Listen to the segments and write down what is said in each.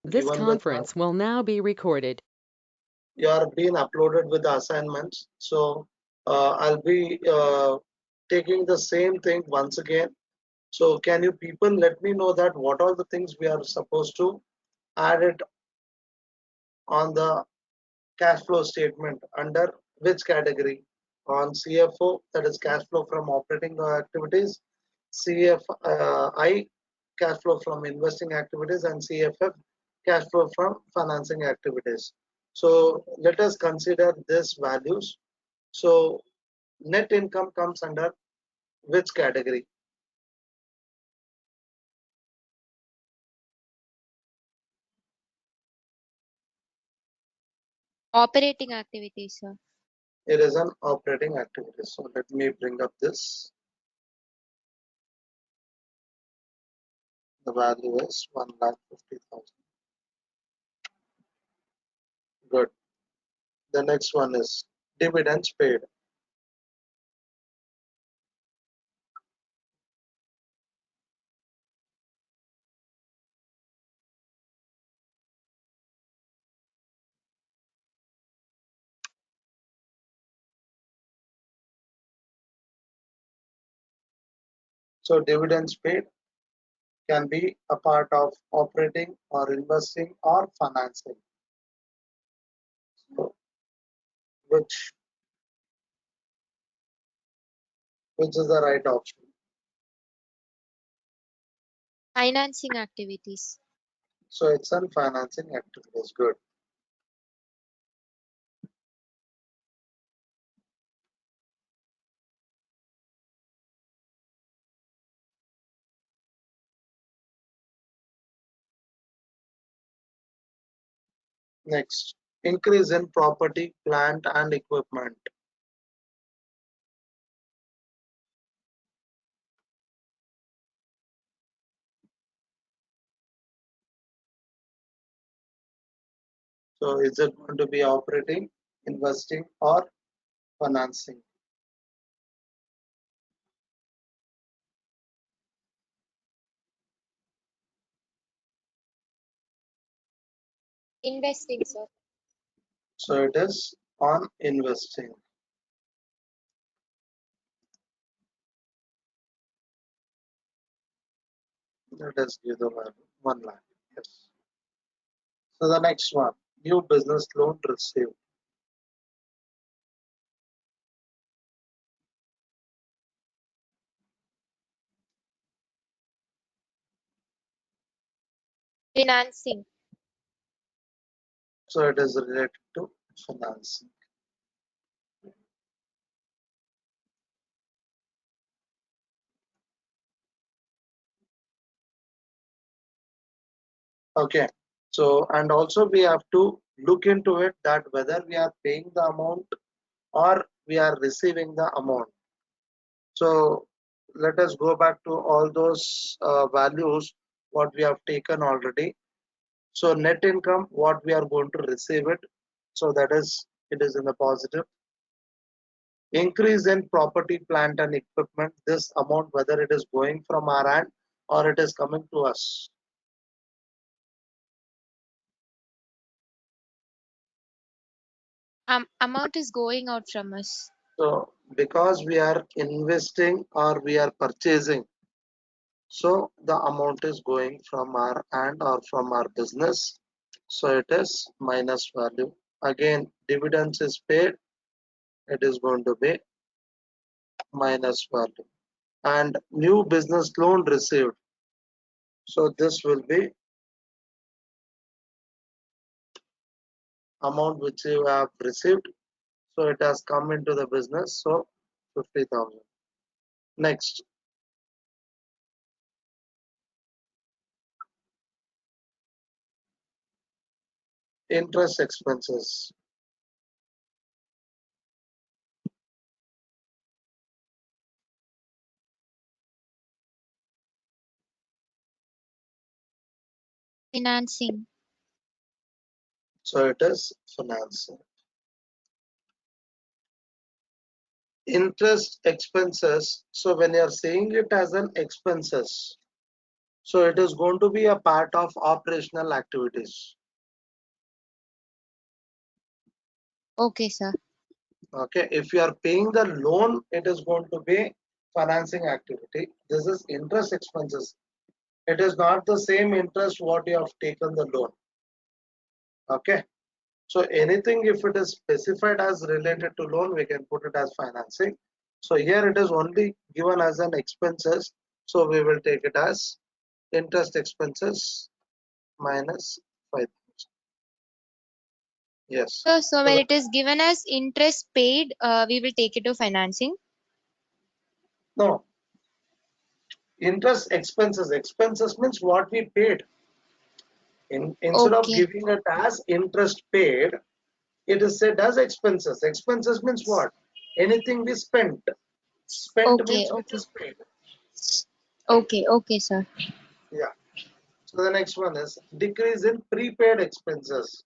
This given with conference will now be recorded. you are being uploaded with the assignments. So I'll be taking the same thing once again. So can you people let me know that what are the things we are supposed to add it on the cash flow statement under which category? On CFO, that is cash flow from operating activities, CFI, cash flow from investing activities, and CFF, cash flow from financing activities. So let us consider these values. So net income comes under which category? Operating activities, sir. It is an operating activity. So let me bring up this. The value is 1,50,000. Good. The next one is dividends paid. So dividends paid can be a part of operating or investing or financing. So which which is the right option? Financing activities. So it's an financing activities. Good. Next, increase in property, plant and equipment. So is it going to be operating, investing or financing? Investing, sir. So it is on investing. Let us give the value 1 lakh. Yes. So the next one, new business loan received. Financing. So it is related to financing. Okay. So and also we have to look into it that whether we are paying the amount or we are receiving the amount. So let us go back to all those values what we have taken already. So net income, what we are going to receive it. So that is, it is in the positive. Increase in property, plant and equipment. This amount, whether it is going from our hand or it is coming to us. Amount is going out from us. So because we are investing or we are purchasing, so the amount is going from our hand or from our business. So it is minus value. Again, dividends is paid. It is going to be minus value. And new business loan received. So this will be amount which you have received. So it has come into the business. So 50,000. Next, interest expenses. Financing. So it is financing. Interest expenses. So when you are saying it as an expenses, So it is going to be a part of operational activities. Okay, sir. Okay, if you are paying the loan, it is going to be financing activity. This is interest expenses. It is not the same interest what you have taken the loan. Okay, so anything if it is specified as related to loan, we can put it as financing. So here it is only given as an expenses. So we will take it as interest expenses minus 5,000. Yes. So So when it is given as interest paid, we will take it to financing. no, interest expenses. Expenses means what we paid. Instead of Okay. giving it as interest paid, it is said as expenses. Expenses means what? Anything we spent. Spent Okay. means which Okay. is paid. Okay. Okay, sir. Yeah. So the next one is decrease in prepaid expenses.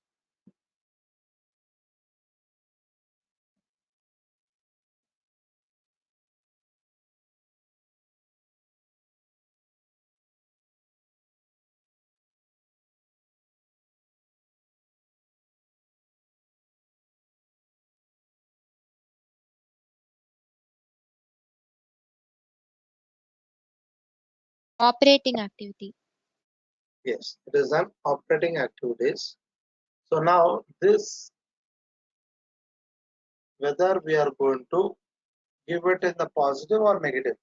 Operating activity. Yes, it is an operating activities. So now this, whether we are going to give it in the positive or negative.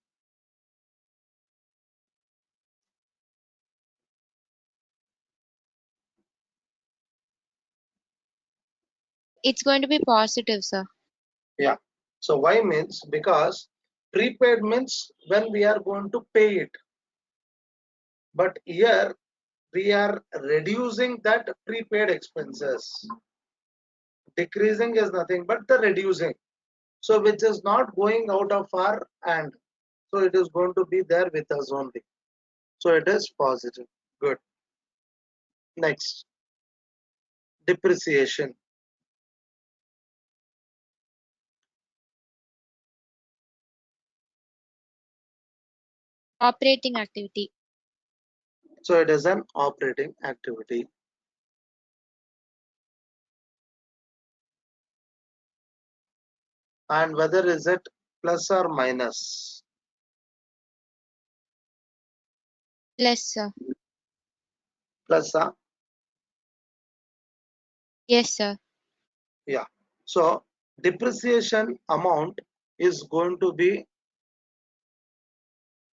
It's going to be positive, sir. Yeah. So why means because prepaid means when we are going to pay it. But here we are reducing that prepaid expenses. Decreasing is nothing but the reducing. So which is not going out of our hand. So it is going to be there with us only. So it is positive. Good. Next, depreciation. Operating activity. So it is an operating activity. And whether is it plus or minus? Plus, sir. Plus, Yes, sir. yeah. So depreciation amount is going to be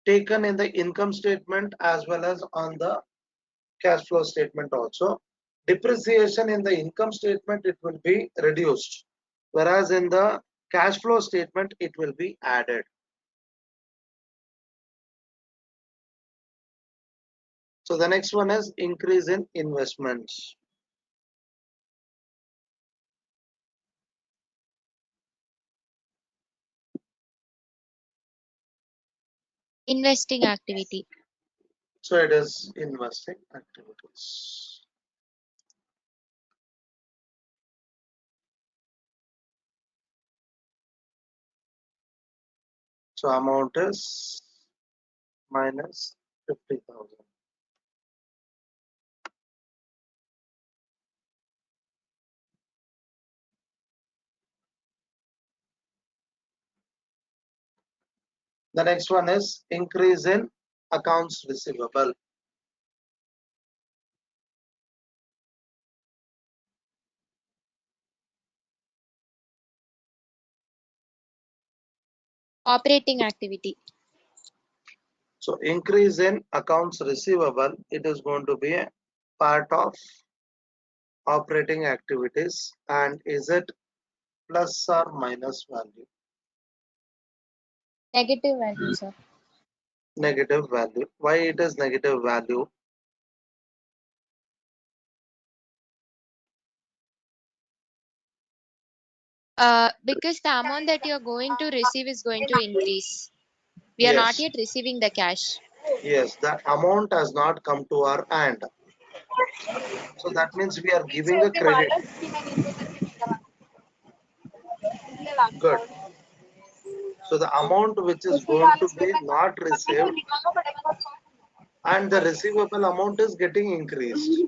taken in the income statement as well as on the cash flow statement also. Depreciation in the income statement, it will be reduced, whereas in the cash flow statement, it will be added. So the next one is increase in investments. Investing activity. So it is investing activities. So amount is minus 50,000. The next one is increase in accounts receivable. Operating activity. So increase in accounts receivable, it is going to be a part of operating activities. And is it plus or minus value? Negative value, sir. Negative value. Why it is negative value? Because the amount that you're going to receive is going to increase. We are not Yes, yet receiving the cash. yes, that amount has not come to our hand. So that means we are giving a credit. Good. So the amount which is going to be not received, and the receivable amount is getting increased.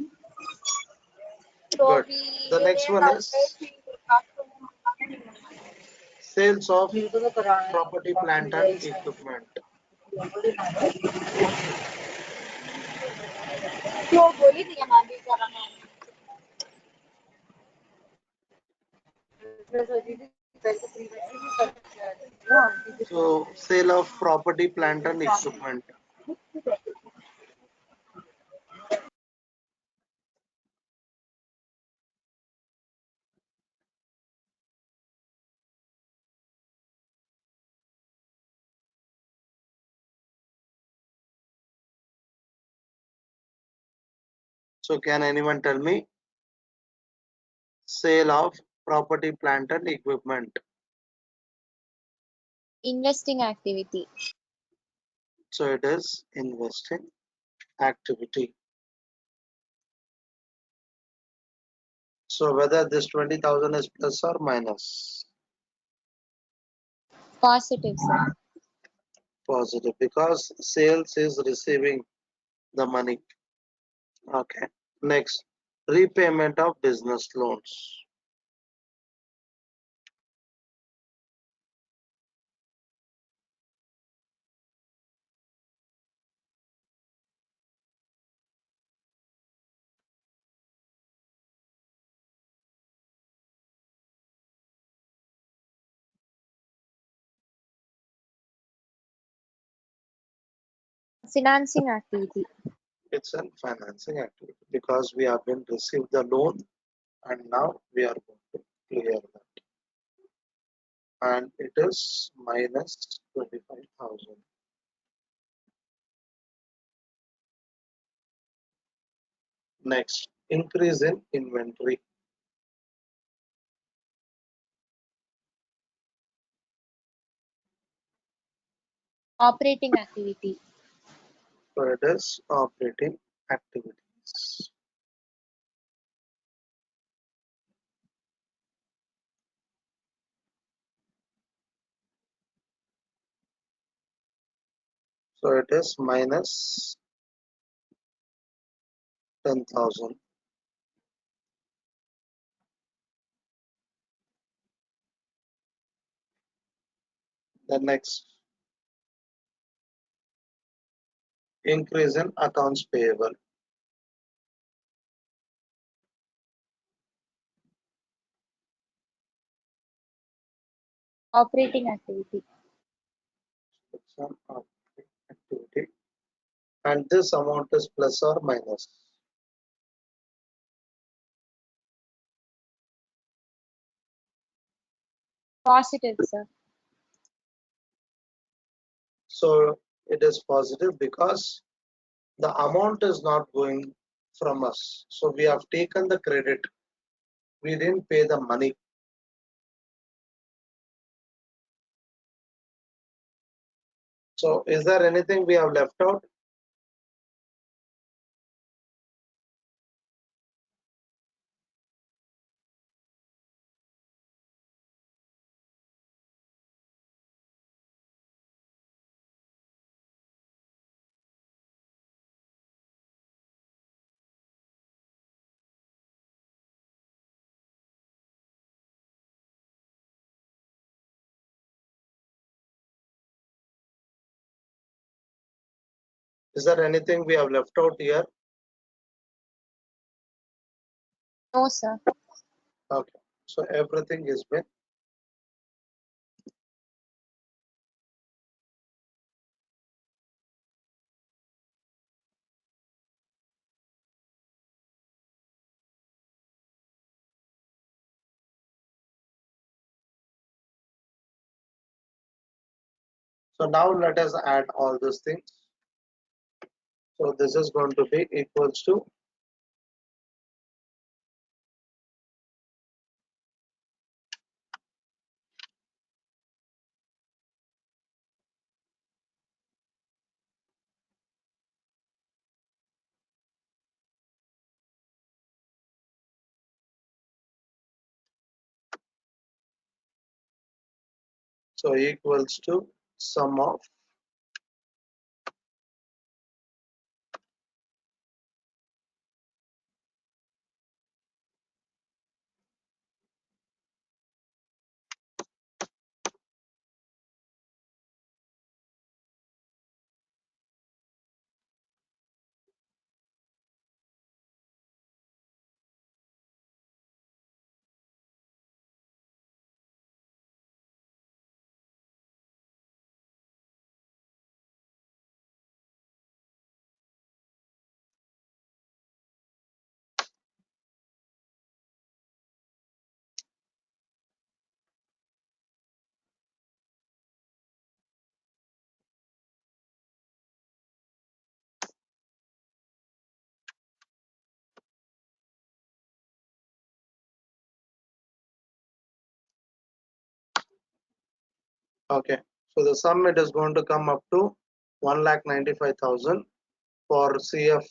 Good. The next one is sales of property, plant and equipment. So sale of property, plant and equipment. So can anyone tell me sale of property, plant and equipment? Investing activity. So it is investing activity. So whether this 20,000 is plus or minus? Positive, sir. Positive, because sales is receiving the money. Okay. Next, repayment of business loans. Financing activity. It's a financing activity because we have been received the loan and now we are going to clear that. And it is minus 25,000. Next, increase in inventory. Operating activity. So it is operating activities. So it is minus 10,000. The next, increase in accounts payable. Operating activity. It's an operating activity. And this amount is plus or minus. Positive, sir. So it is positive because the amount is not going from us. So we have taken the credit. We didn't pay the money. So is there anything we have left out? Is there anything we have left out here? No, sir. Okay. So everything is been. So now let us add all these things. So this is going to be equals to equals to sum of Okay, so the sum it is going to come up to 1,95,000 for CF.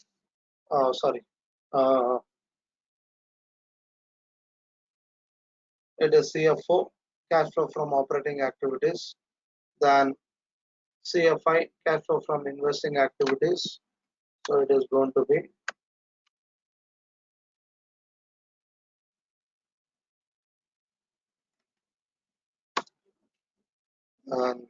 Sorry, uh, it is CFO, cash flow from operating activities. Then CFI, cash flow from investing activities. So it is going to be um,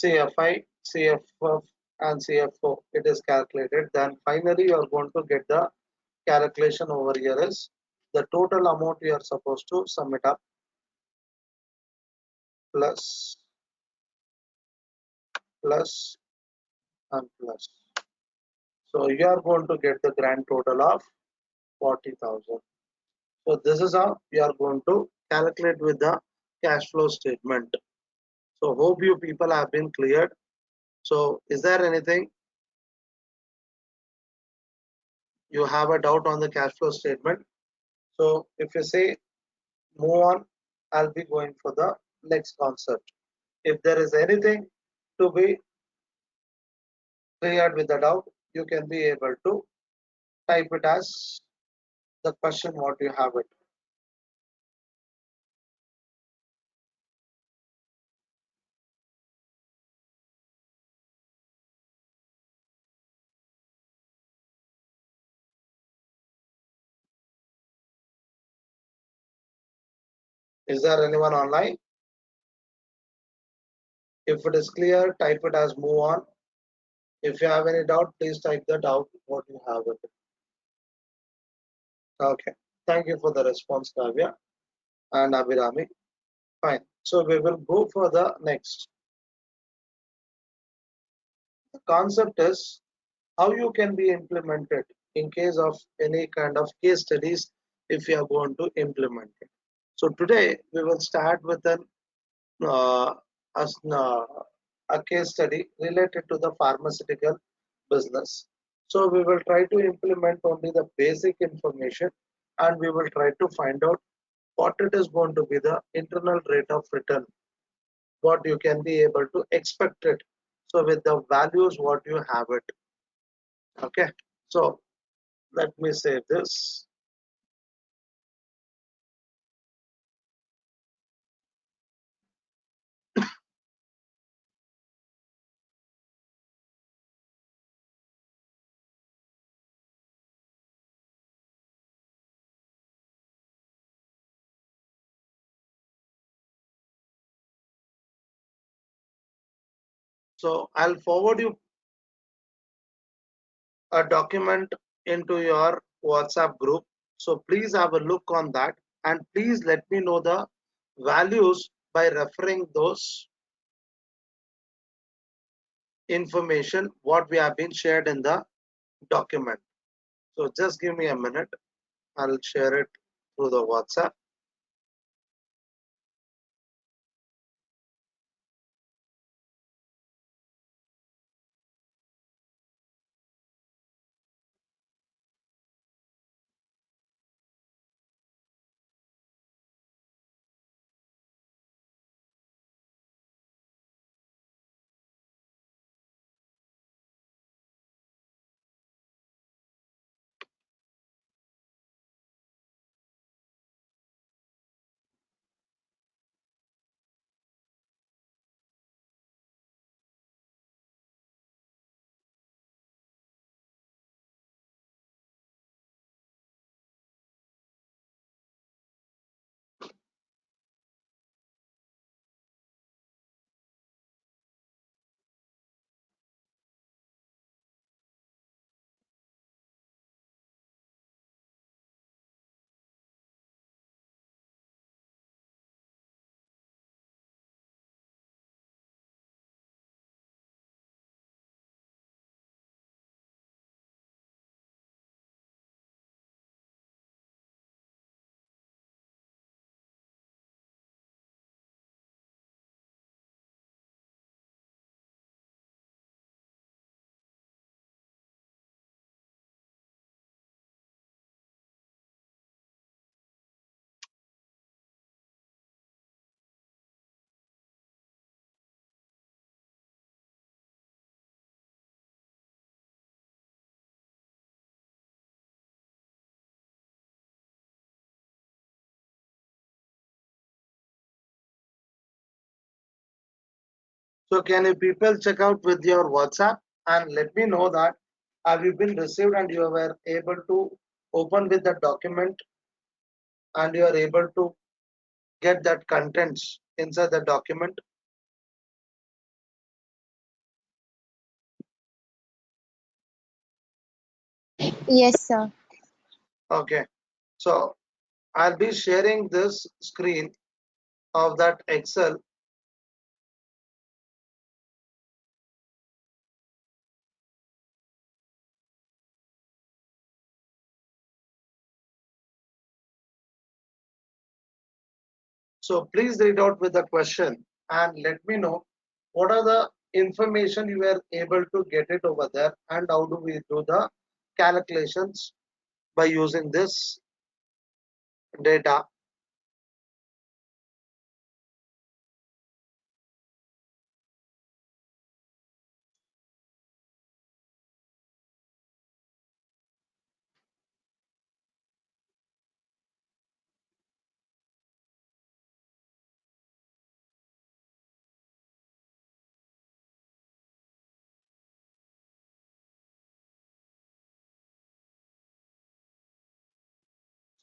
CFI, CFF, and CFO. It is calculated. Then finally, you are going to get the calculation over here is the total amount you are supposed to sum it up plus plus and plus. So you are going to get the grand total of 40,000. So this is how you are going to calculate with the cash flow statement. So hope you people have been cleared. So is there anything you have a doubt on the cash flow statement? So if you say move on, I'll be going for the next concept. If there is anything to be cleared with the doubt, you can be able to type it as the question what you have it. Is there anyone online? If it is clear, type it as move on. If you have any doubt, please type the doubt what you have it. Okay. Thank you for the response, Kavya and Abhirami. Fine. So we will go for the next. The concept is how you can be implemented in case of any kind of case studies if you are going to implement it. So today we will start with uh, as, uh, a case study related to the pharmaceutical business. So we will try to implement only the basic information and we will try to find out what it is going to be the internal rate of return, what you can be able to expect it. So with the values what you have it. Okay. So let me say this. So I'll forward you a document into your WhatsApp group. So please have a look on that and please let me know the values by referring those information what we have been shared in the document. So just give me a minute. I'll share it through the WhatsApp. So can you people check out with your WhatsApp and let me know that have you been received and you were able to open with the document and you are able to get that contents inside the document. Yes, sir. Okay. So I'll be sharing this screen of that Excel. So please read out with the question and let me know what are the information you were able to get it over there and how do we do the calculations by using this data.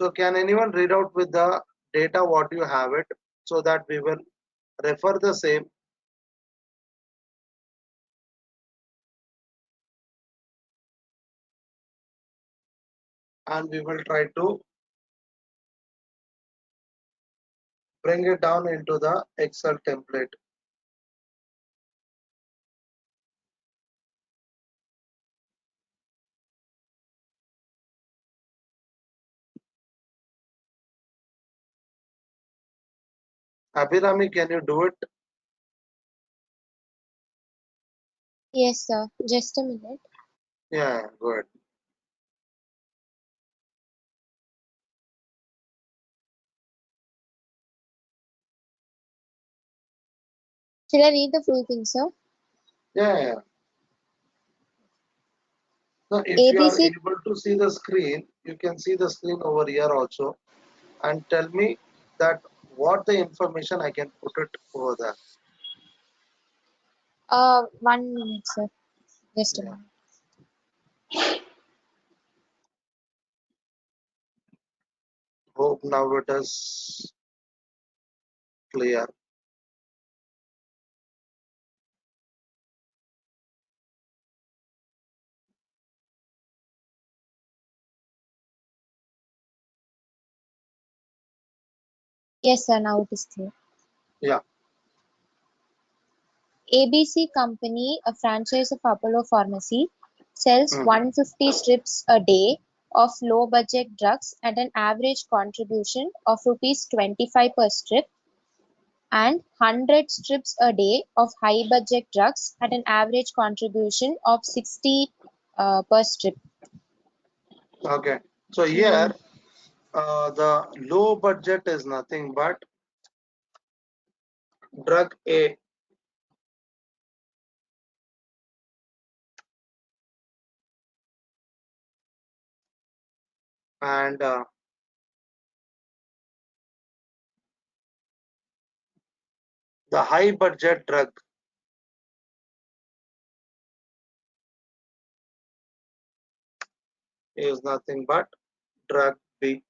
So can anyone read out with the data what you have it so that we will refer the same and we will try to bring it down into the Excel template. Abhirami, can you do it? Yes, sir. Just a minute. Yeah, good. Should I read the full thing, sir? Yeah. So if you are ABC. able to see the screen, you can see the screen over here also and tell me that what the information I can put it over there. 1 minute, sir. Just a Yeah. minute. Hope now it is clear. Yes, sir. Now it is clear. Yeah. ABC Company, a franchise of Apollo Pharmacy, sells Mhm. 150 strips a day of low budget drugs at an average contribution of rupees 25 per strip and 100 strips a day of high budget drugs at an average contribution of 60 per strip. Okay. So Hmm. here the low budget is nothing but drug A and the high budget drug is nothing but drug B.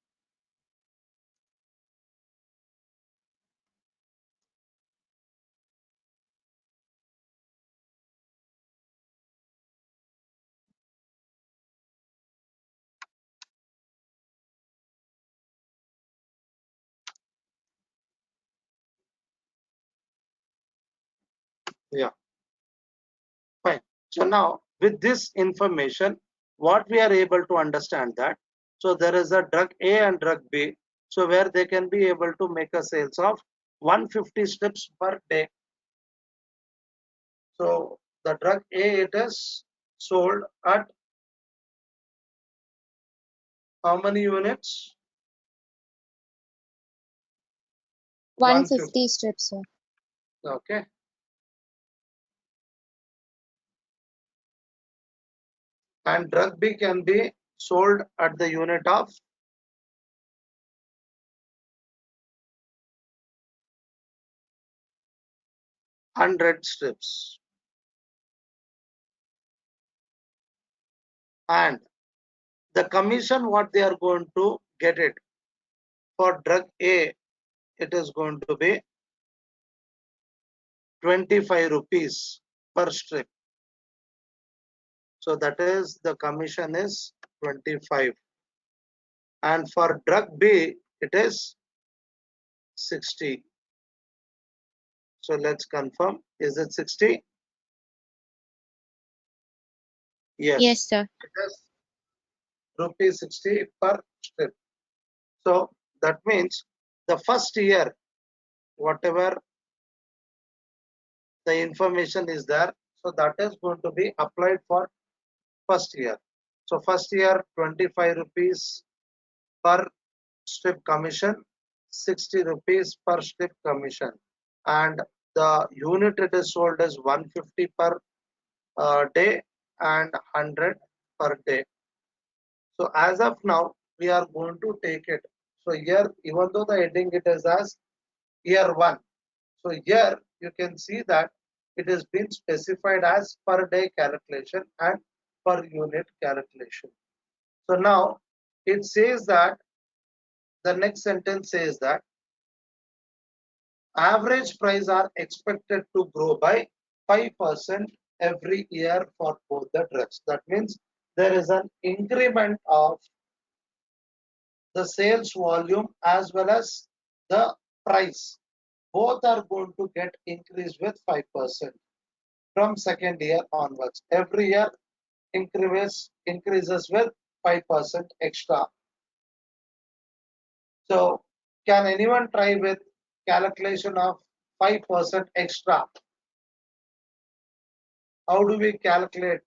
Yeah, fine. So now with this information, what we are able to understand that so there is a drug A and drug B. So where they can be able to make a sales of 150 strips per day. So the drug A it is sold at how many units? 150. 150 strips, sir. Okay. And drug B can be sold at the unit of 100 strips. And the commission what they are going to get it for drug A, it is going to be 25 rupees per strip. So that is the commission is 25. And for drug B, it is 60. So let's confirm. Is it 60? Yes. Yes, sir. It is rupees 60 per strip. So that means the first year, whatever the information is there, so that is going to be applied for first year. So first year 25 rupees per strip commission, 60 rupees per strip commission, and the unit it is sold as 150 per day and 100 per day. So as of now we are going to take it. So here, even though the heading it is as year 1, so here you can see that it has been specified as per day calculation and per unit calculation. So now it says that the next sentence says that average price are expected to grow by 5% every year for both the drugs. That means there is an increment of the sales volume as well as the price. Both are going to get increased with 5% from second year onwards. Every year increases with 5% extra. So can anyone try with calculation of 5% extra? How do we calculate?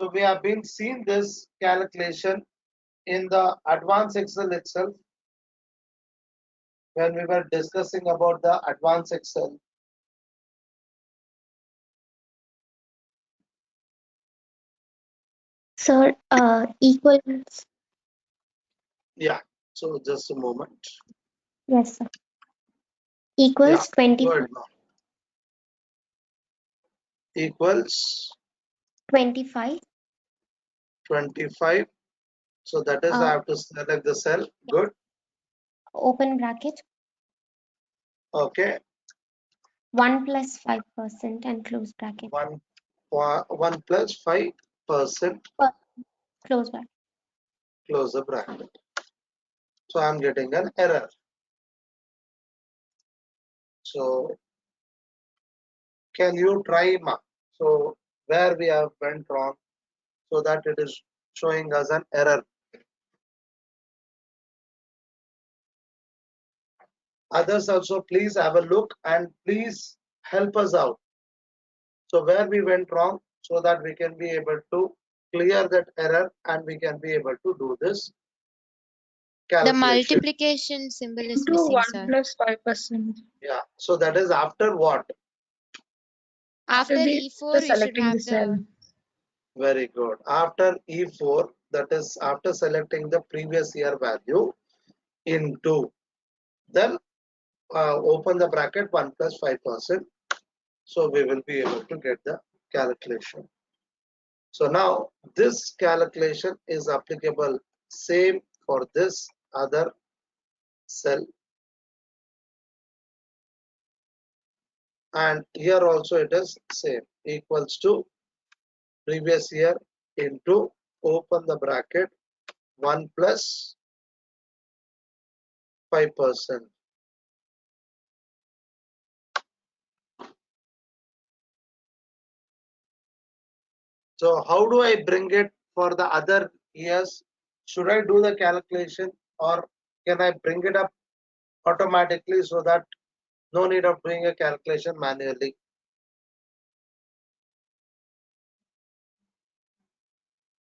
So we have been seeing this calculation in the advanced Excel itself when we were discussing about the advanced Excel. Sir, equals, Yeah. So just a moment. yes, sir. Yeah. Equals 20, Good. Equals 25. 25. So that is I have to select the cell. Good. Open bracket, Okay. 1 plus 5% and close bracket. 1 plus 5% Close bracket. close the bracket. So I'm getting an error. So can you try so where we have went wrong so that it is showing us an error. Others also please have a look and please help us out. So where we went wrong so that we can be able to clear that error and we can be able to do this The calculation. multiplication symbol is Into missing, 1 sir. plus 5%. Yeah. So that is after what? After After E4, you should selecting the have cell. the Very good. After E4, that is after selecting the previous year value into, then open the bracket 1 plus 5%. So we will be able to get the calculation. So now this calculation is applicable same for this other cell. And here also it is same, equals to previous year into, open the bracket, 1 plus 5%. So how do I bring it for the other years? Should I do the calculation or can I bring it up automatically so that no need of doing a calculation manually?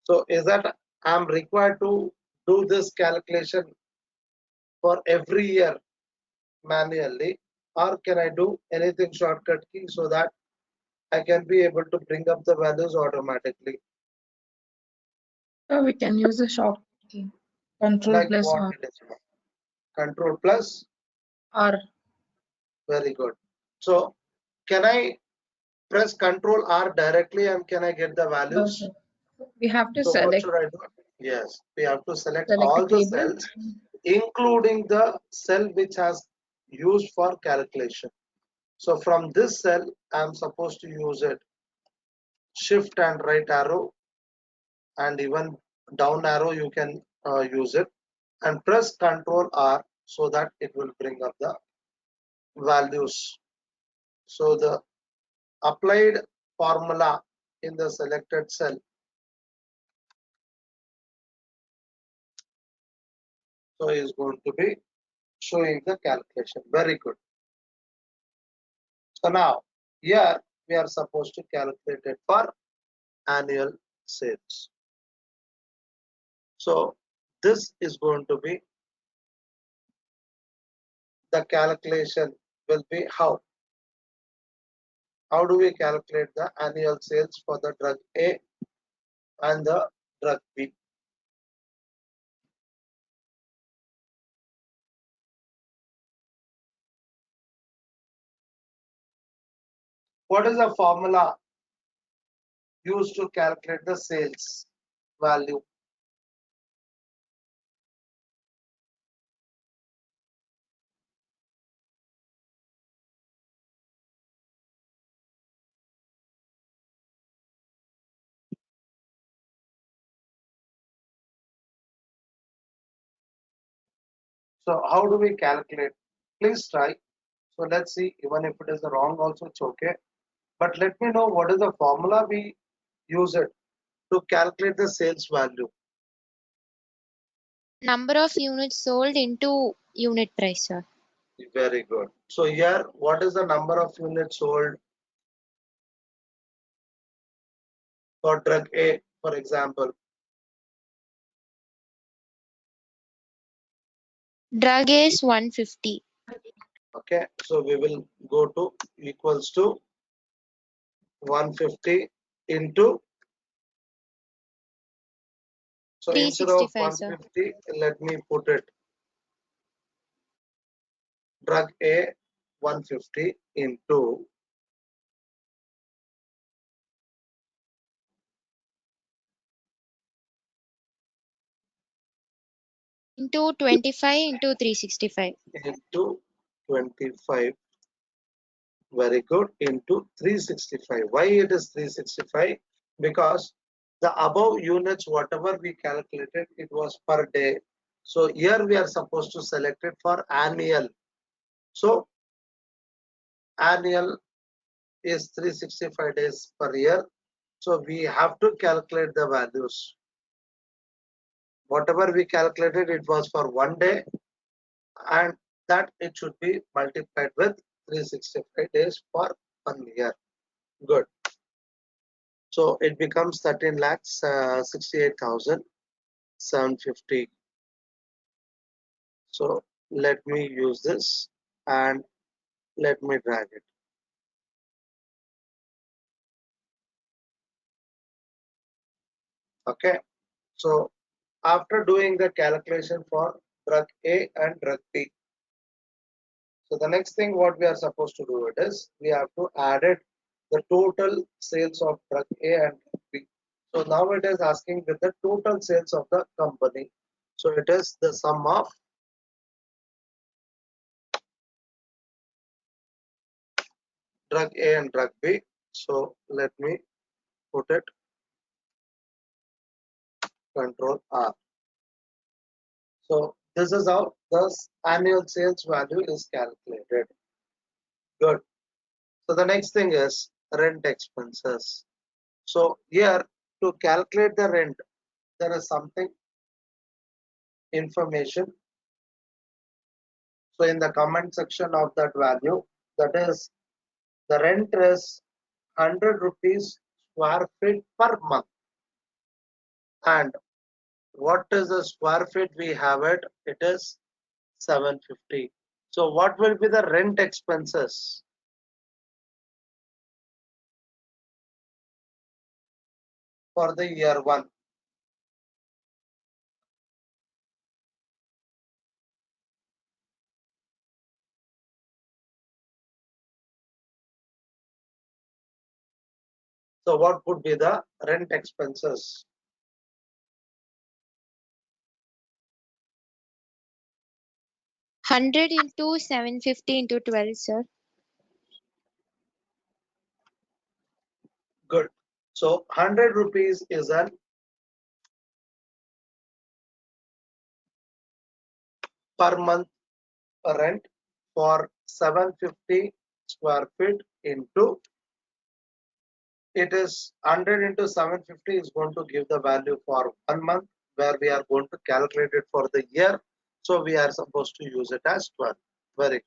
So is that I'm required to do this calculation for every year manually, or can I do anything shortcut key so that I can be able to bring up the values automatically? We can use a short key. Control Like plus what R. it is? Control plus. R. Very good. So can I press Control R directly and can I get the No, values? sir. We have to So what select should I do? Yes, we have to select the all the table. cells, including the cell which has used for calculation. So from this cell, I am supposed to use it. Shift and right arrow, and even down arrow you can use it, and press Control R so that it will bring up the values. So the applied formula in the selected cell, so is going to be showing the calculation. Very good. So now here we are supposed to calculate it for annual sales. So this is going to be the calculation will be how? How do we calculate the annual sales for the drug A and the drug B? What is the formula used to calculate the sales value? So how do we calculate? Please try. So let's see, even if it is wrong also it's okay. But let me know what is the formula we use it to calculate the sales value. Number of units sold into unit price, sir. Very good. So here, what is the number of units sold for drug A, for example? Drug is 150. Okay, so we will go to equals to 150 into, so instead of 365, sir. 150, let me put it drug A 150 into Into 25 into 365. 25. Very good, into 365. Why it is 365? Because the above units, whatever we calculated, it was per day. So here we are supposed to select it for annual. So annual is 365 days per year. So we have to calculate the values. Whatever we calculated, it was for 1 day, and that it should be multiplied with 365 days for 1 year. Good. So it becomes 13 lakhs 68,750. So let me use this and let me drag it. Okay. So after doing the calculation for drug A and drug B, so the next thing what we are supposed to do it is we have to add it the total sales of drug A and drug B. So now it is asking with the total sales of the company. So it is the sum of drug A and drug B. So let me put it Control R. So this is how the annual sales value is calculated. Good. So the next thing is rent expenses. So here to calculate the rent, there is something information. So in the comment section of that value, that is the rent is 100 rupees square feet per month. And what is the square feet we have it? It is 750. So what will be the rent expenses for the year one? So what would be the rent expenses? Hundred into 750 into 12, sir. Good. So 100 rupees is an per month rent for 750 square feet into, it is 100 into 750 is going to give the value for 1 month, where we are going to calculate it for the year. So we are supposed to use it as 12. Very good.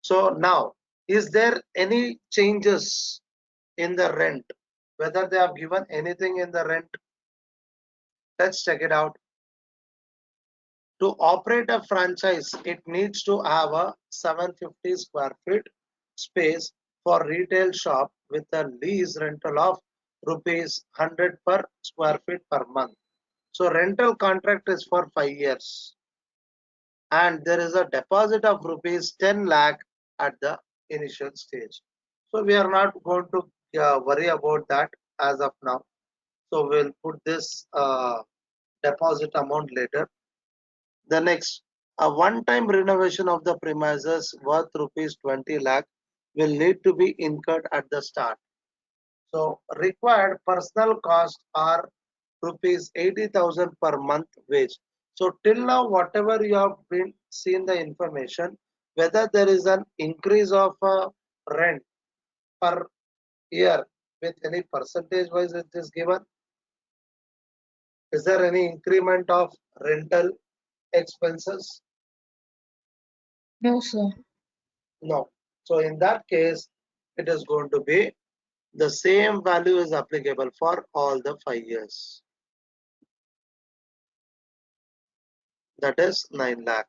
So now, is there any changes in the rent? Whether they have given anything in the rent? Let's check it out. To operate a franchise, it needs to have a 750 square feet space for retail shop with a lease rental of rupees 100 per square feet per month. So rental contract is for 5 years, and there is a deposit of rupees 10 lakh at the initial stage. So we are not going to worry about that as of now. So we'll put this deposit amount later. The next, a one-time renovation of the premises worth rupees 20 lakh will need to be incurred at the start. So required personal costs are rupees 80,000 per month wage. So till now, whatever you have been seen the information, whether there is an increase of rent per year with any percentage wise it is given. Is there any increment of rental expenses? No, sir. No. So in that case, it is going to be the same value is applicable for all the 5 years. That is 9 lakh.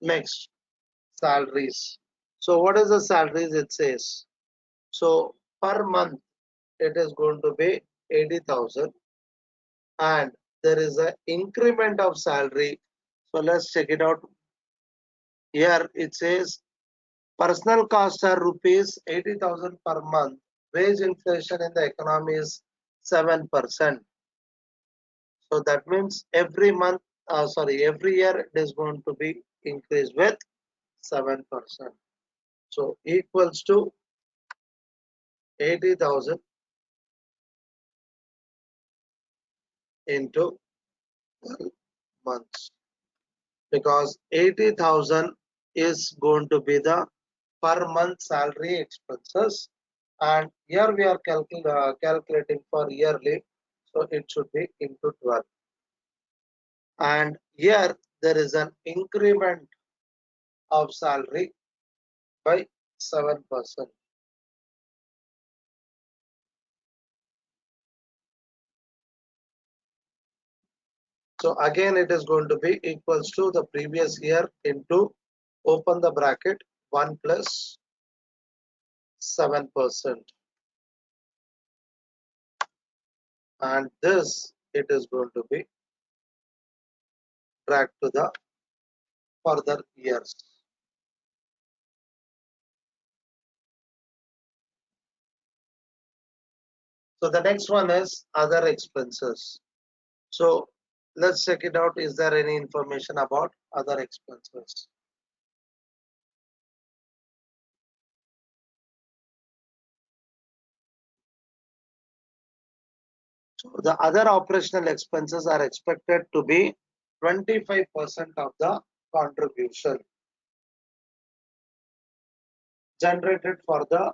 Next, salaries. So what is the salaries it says? So per month it is going to be 80,000, and there is an increment of salary. So let's check it out. Here it says personal costs are rupees 80,000 per month. Wage inflation in the economy is 7%. So that means every month, every year it is going to be increased with 7%. So equals to 80,000 into 12 months, because 80,000 is going to be the per month salary expenses, and here we are calculating for yearly, so it should be into 12. And here there is an increment of salary by 7%. So again it is going to be equals to the previous year into, open the bracket, 1 plus 7%, and this it is going to be dragged to the further years. So the next one is other expenses. So let's check it out. Is there any information about other expenses? So the other operational expenses are expected to be 25% of the contribution generated for the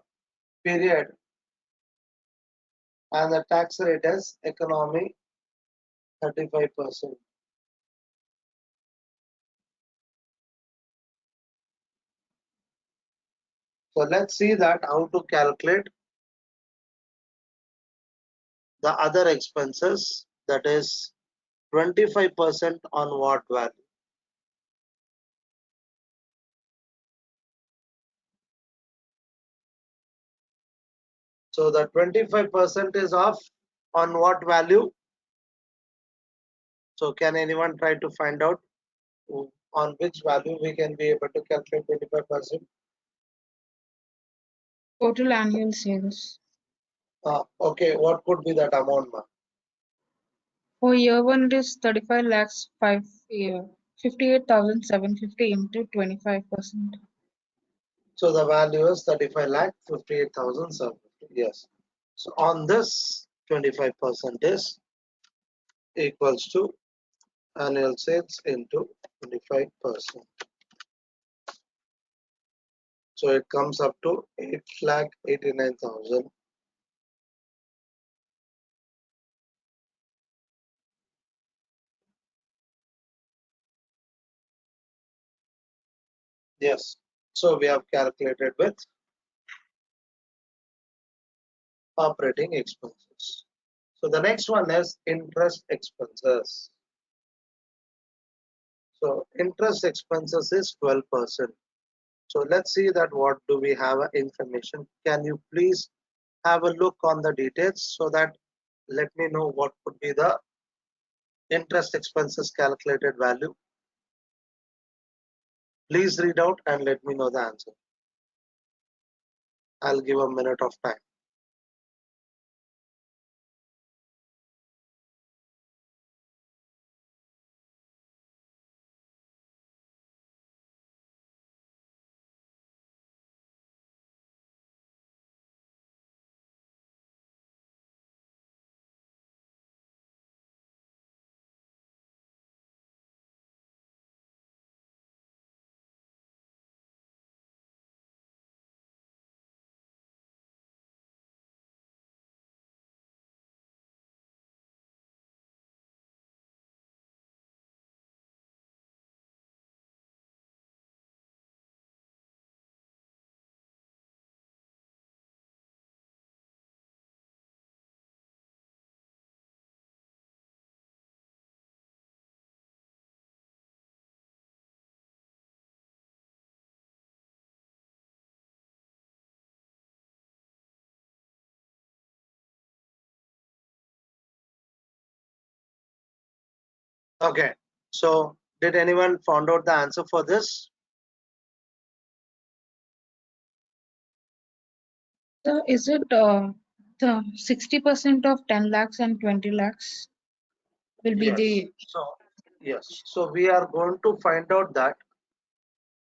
period, and the tax rate is economy 35%. So let's see that how to calculate the other expenses, that is 25% on what value. So the 25% is of on what value? So can anyone try to find out on which value we can be able to calculate 25%? Total annual sales. Okay, what could be that amount, ma'am? For year one, it is 35 lakhs 58,750 into 25%. So the value is 35 lakh 58,750. Yes. So on this 25% is equals to annual sales into 25%. So it comes up to 8 lakh 89,000. Yes. So we have calculated with operating expenses. So the next one is interest expenses. So interest expenses is 12%. So let's see that what do we have information. Can you please have a look on the details so that let me know what could be the interest expenses calculated value. Please read out and let me know the answer. I'll give a minute of time. Okay. So did anyone found out the answer for this? So is it the 60% of 10 lakhs and 20 lakhs will be Yes. the Yes. So we are going to find out that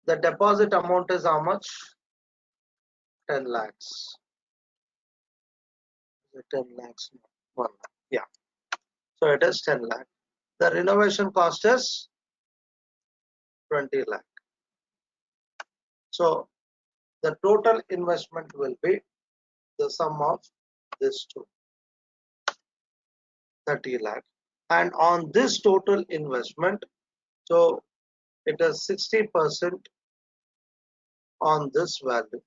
the deposit amount is how much? 10 lakhs. 10 lakhs. 1 lakh. Yeah. So it is 10 lakh. The renovation cost is 20 lakh. So the total investment will be the sum of this two, 30 lakh. And on this total investment, so it is 60% on this value.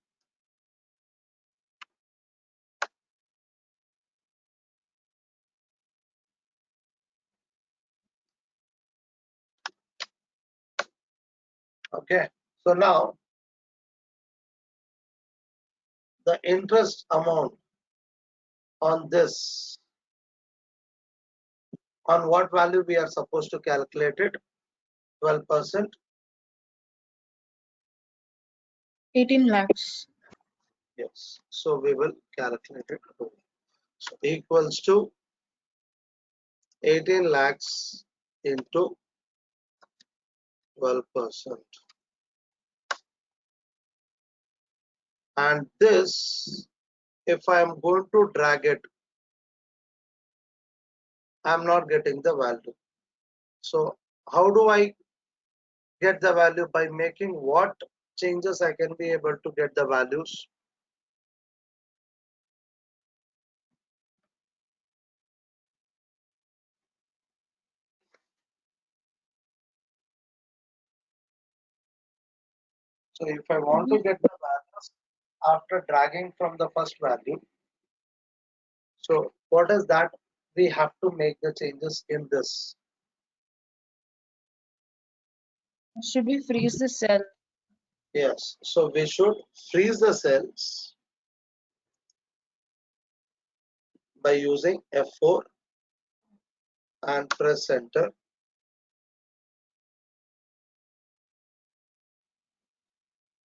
Okay. So now the interest amount on this, on what value we are supposed to calculate it? 12%. 18 lakhs. Yes. So we will calculate it. So equals to 18 lakhs into 12%. And this, if I am going to drag it, I am not getting the value. So how do I get the value? By making what changes I can be able to get the values? So if I want to get the values after dragging from the first value, so what is that? We have to make the changes in this. Should we freeze the cell? Yes. So we should freeze the cells by using F4 and press enter.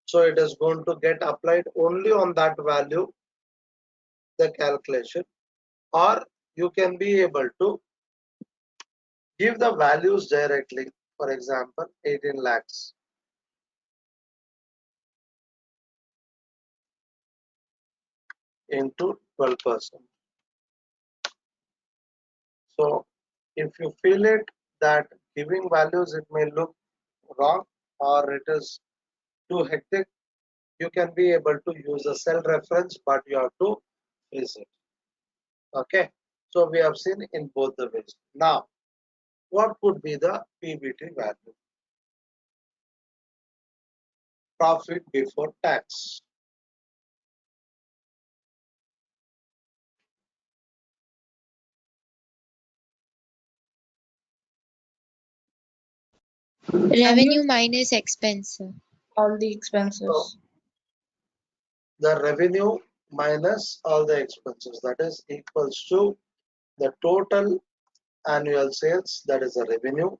So it is going to get applied only on that value the calculation, or you can be able to give the values directly. For example, 18 lakhs into 12%. So if you feel it that giving values it may look wrong or it is too hectic, you can be able to use a cell reference, but you have to freeze it. Okay, so we have seen in both the ways. Now, what could be the PBT value? Profit before tax. Revenue minus expense. All the So expenses. the revenue minus all the expenses, that is equals to the total annual sales, that is the revenue,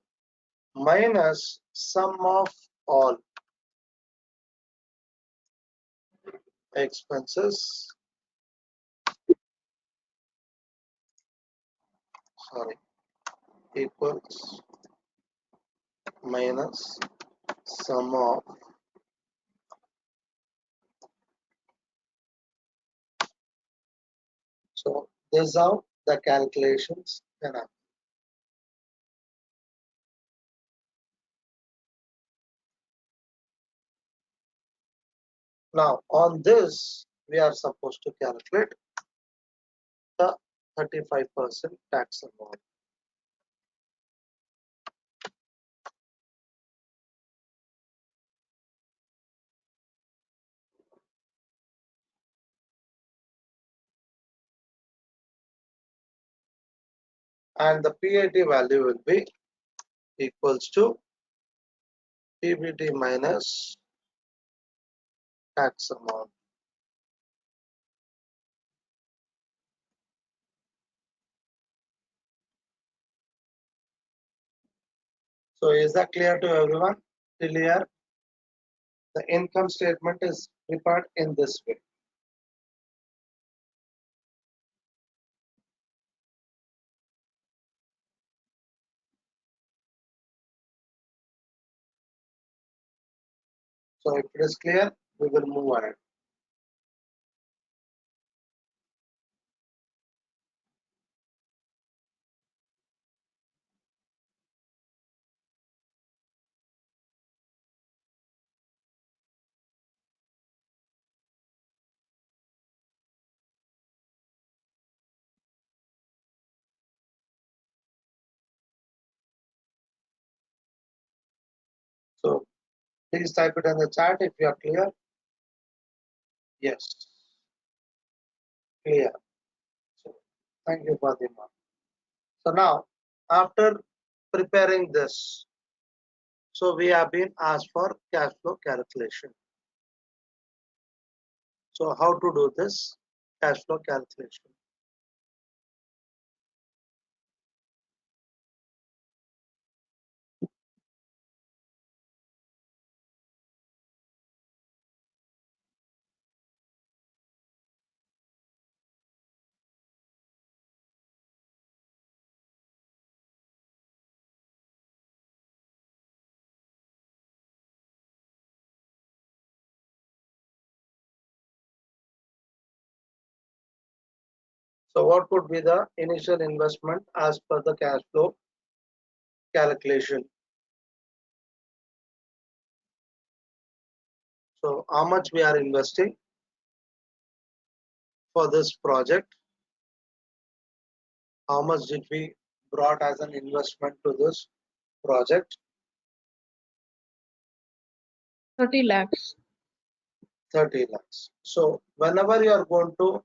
minus sum of all expenses, sorry, equals minus sum of so this is how the calculations can happen. Now on this we are supposed to calculate the 35% tax amount. And the PAT value will be equals to PBT minus tax amount. So is that clear to everyone? Till here, the income statement is prepared in this way. So if it is clear, we will move ahead. So please type it in the chat if you are clear. Yes, clear. So thank you, Fatima. So now, after preparing this, so we have been asked for cash flow calculation. So how to do this cash flow calculation? So what could be the initial investment as per the cash flow calculation? So how much we are investing for this project? How much did we brought as an investment to this project? 30 lakhs. 30 lakhs. So whenever you are going to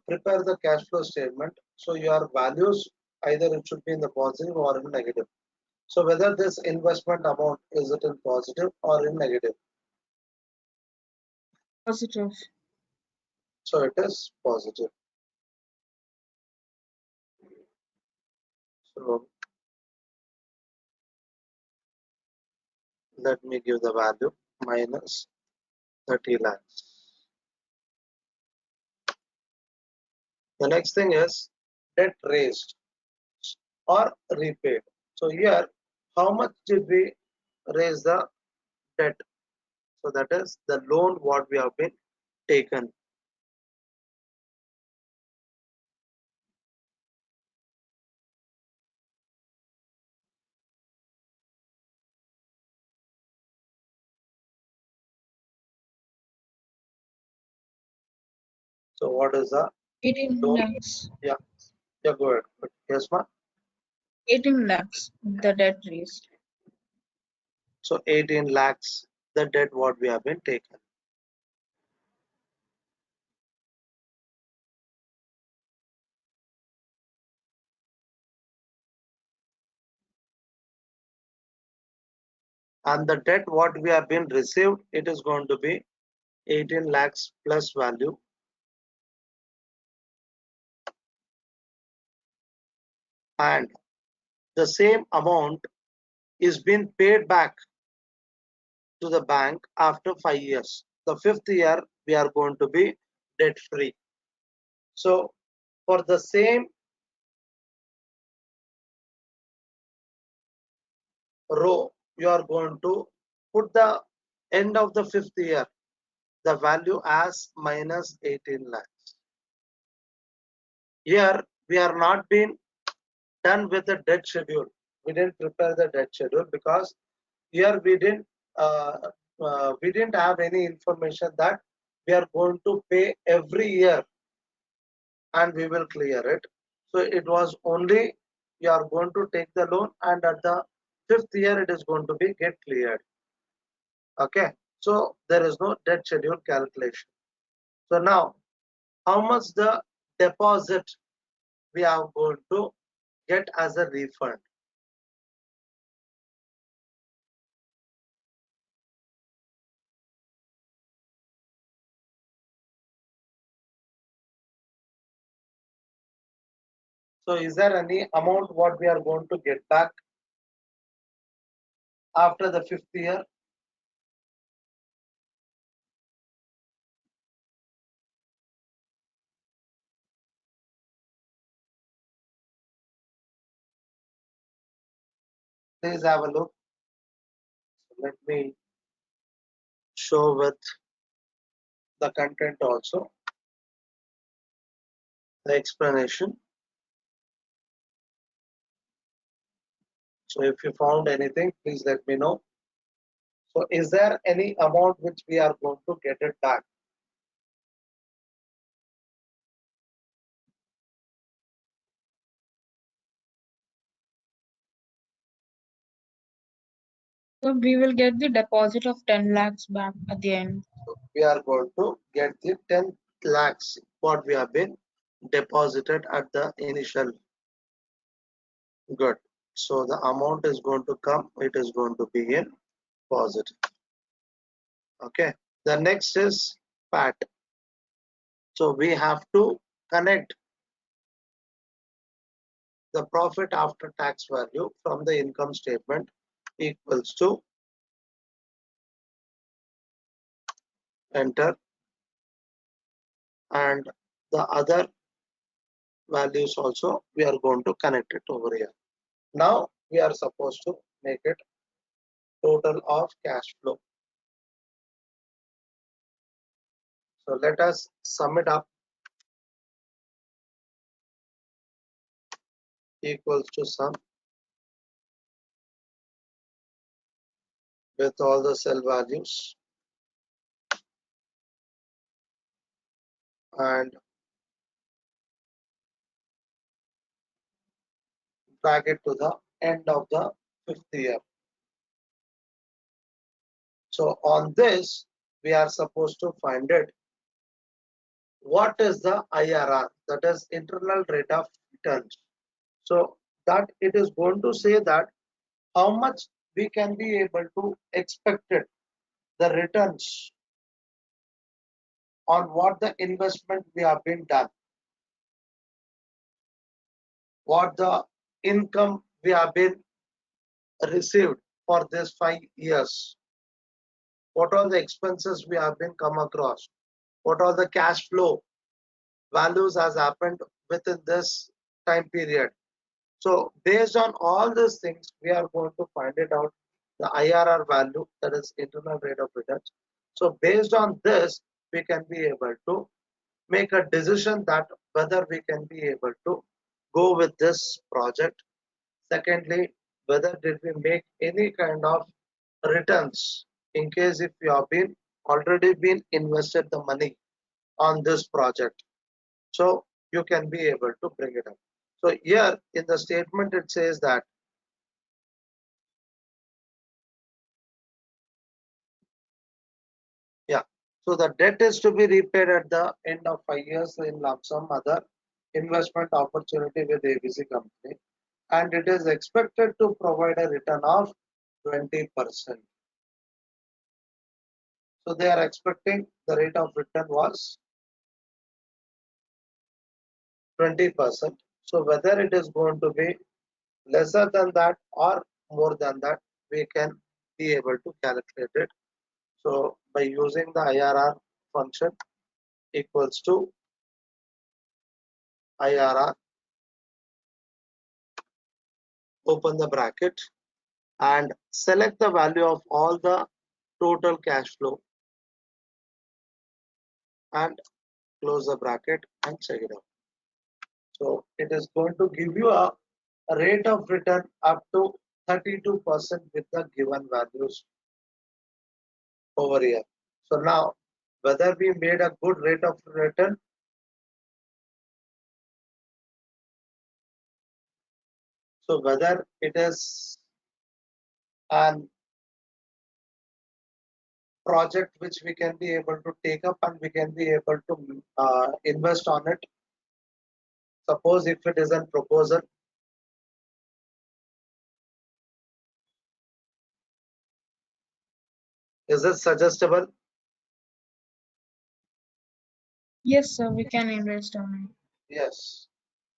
prepare the cash flow statement, so your values either it should be in the positive or in negative. So whether this investment amount is it in positive or in negative? Positive. So it is positive. So let me give the value minus 30 lakhs. The next thing is debt raised or repaid. So here, how much did we raise the debt? So that is the loan what we have been taken. So what is the 18 loan? lakhs. Yeah, yeah, go ahead. Yes, ma'am. 18 lakhs, the debt raised. So 18 lakhs, the debt what we have been taken. And the debt what we have been received, it is going to be 18 lakhs plus value. And the same amount is being paid back to the bank after 5 years. The fifth year, we are going to be debt free. So for the same row, you are going to put the end of the fifth year, the value as minus 18 lakhs. Here, we are not being done with the debt schedule. We didn't prepare the debt schedule because here uh, we didn't have any information that we are going to pay every year and we will clear it. So it was only you are going to take the loan and at the fifth year it is going to be get cleared. Okay, so there is no debt schedule calculation. So now how much the deposit we are going to get as a refund? So is there any amount what we are going to get back after the fifth year? Please have a look. Let me show with the content also, the explanation. So if you found anything, please let me know. So is there any amount which we are going to get it back? So we will get the deposit of 10 lakhs back at the end. We are going to get the 10 lakhs what we have been deposited at the initial. Good. So the amount is going to come, it is going to be in positive. Okay. The next is PAT. So we have to connect the profit after tax value from the income statement equals to enter, and the other values also we are going to connect it over here. Now we are supposed to make it total of cash flow. So let us sum it up, equals to sum with all the cell values and drag it to the end of the fifth year. So on this, we are supposed to find it. What is the IRR? That is internal rate of returns. So that it is going to say that how much we can be able to expect it, the returns on what the investment we have been done, what the income we have been received for this 5 years, what all the expenses we have been come across, what all the cash flow values has happened within this time period. So based on all these things, we are going to find it out the IRR value, that is internal rate of return. So based on this, we can be able to make a decision that whether we can be able to go with this project. Secondly, whether did we make any kind of returns in case if you have been already been invested the money on this project. So you can be able to bring it up. So here in the statement it says that yeah, so the debt is to be repaid at the end of 5 years in lump sum other investment opportunity with ABC company, and it is expected to provide a return of 20%. So they are expecting the rate of return was 20%. So whether it is going to be lesser than that or more than that, we can be able to calculate it. So by using the IRR function equals to IRR, open the bracket and select the value of all the total cash flow and close the bracket and check it out. So it is going to give you a rate of return up to 32% with the given values over here. So now whether we made a good rate of return, so whether it is an project which we can be able to take up and we can be able to invest on it. Suppose if it is a proposal, is it suggestible? Yes, sir, we can invest on it. Yes.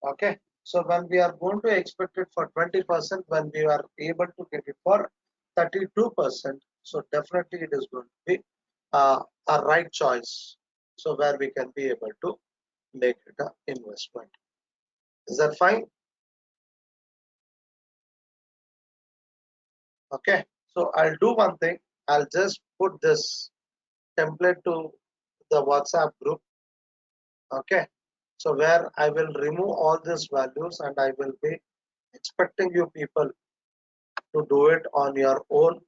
Okay. So when we are going to expect it for 20%, when we are able to get it for 32%, so definitely it is going to be a right choice. So where we can be able to make it an investment. Is that fine? Okay. So I'll do one thing. I'll just put this template to the WhatsApp group. Okay. So where I will remove all these values and I will be expecting you people to do it on your own.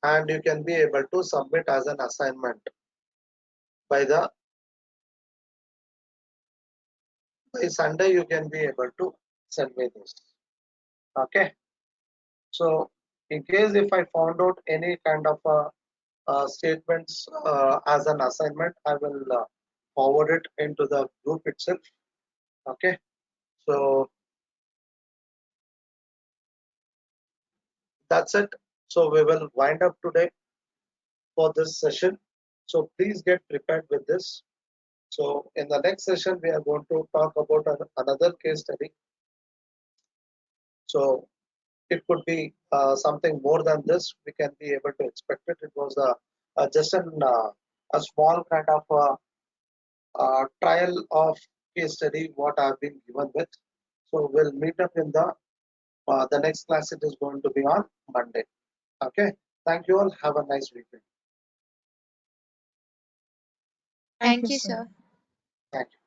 And you can be able to submit as an assignment by Sunday. You can be able to send me this. Okay. So in case if I found out any kind of statements as an assignment, I will forward it into the group itself. Okay. So that's it. So we will wind up today for this session. So please get prepared with this. So in the next session, we are going to talk about another case study. So it could be something more than this. We can be able to expect it. It was just a small kind of trial of case study what I've been given with. So we'll meet up in the next class. It is going to be on Monday. Okay. Thank you all. Have a nice weekend. Thank you, sir. sir. Thank you.